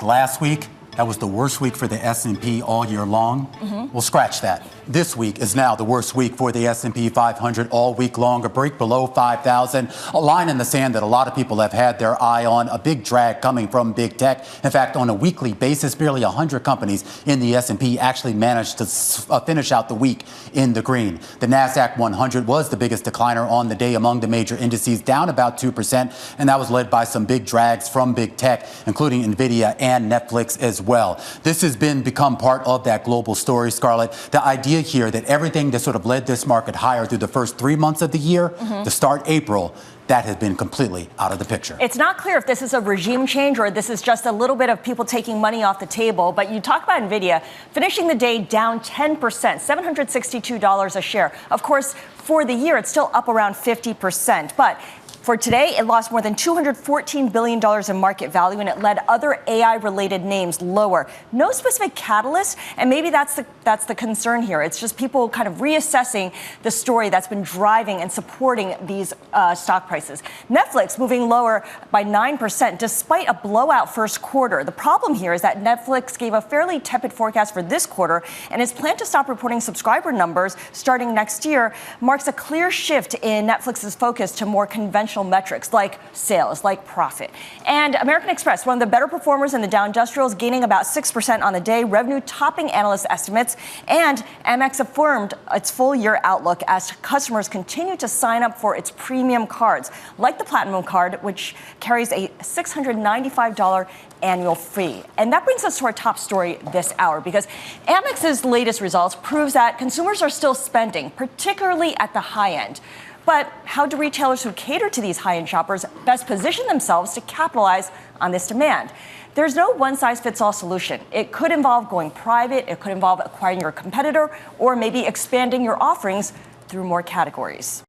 Last week, that was the worst week for the S&P all year long. We'll scratch that. This week is now the worst week for the S&P 500 all week long. A break below 5,000. A line in the sand that a lot of people have had their eye on. A big drag coming from big tech. In fact, on a weekly basis, barely 100 companies in the S&P actually managed to finish out the week in the green. The Nasdaq 100 was the biggest decliner on the day among the major indices, down about 2%. And that was led by some big drags from big tech, including Nvidia and Netflix as well. This has become part of that global story, Scarlett. The idea here that everything that sort of led this market higher through the first 3 months of the year, to start April, that has been completely out of the picture. It's not clear if this is a regime change or this is just a little bit of people taking money off the table. But you talk about Nvidia finishing the day down 10%, $762 a share. Of course, for the year, it's still up around 50%. But for today, it lost more than $214 billion in market value, and it led other AI-related names lower. No specific catalyst, and maybe that's the concern here. It's just people kind of reassessing the story that's been driving and supporting these stock prices. Netflix moving lower by 9% despite a blowout first quarter. The problem here is that Netflix gave a fairly tepid forecast for this quarter, and its plan to stop reporting subscriber numbers starting next year marks a clear shift in Netflix's focus to more conventional metrics like sales, like profit. And American Express, one of the better performers in the Dow Industrials, gaining about 6% on the day, revenue topping analyst estimates, and Amex affirmed its full-year outlook as customers continue to sign up for its premium cards, like the Platinum card, which carries a $695 annual fee. And that brings us to our top story this hour, because Amex's latest results proves that consumers are still spending, particularly at the high end. But how do retailers who cater to these high-end shoppers best position themselves to capitalize on this demand? There's no one-size-fits-all solution. It could involve going private, it could involve acquiring your competitor, or maybe expanding your offerings through more categories.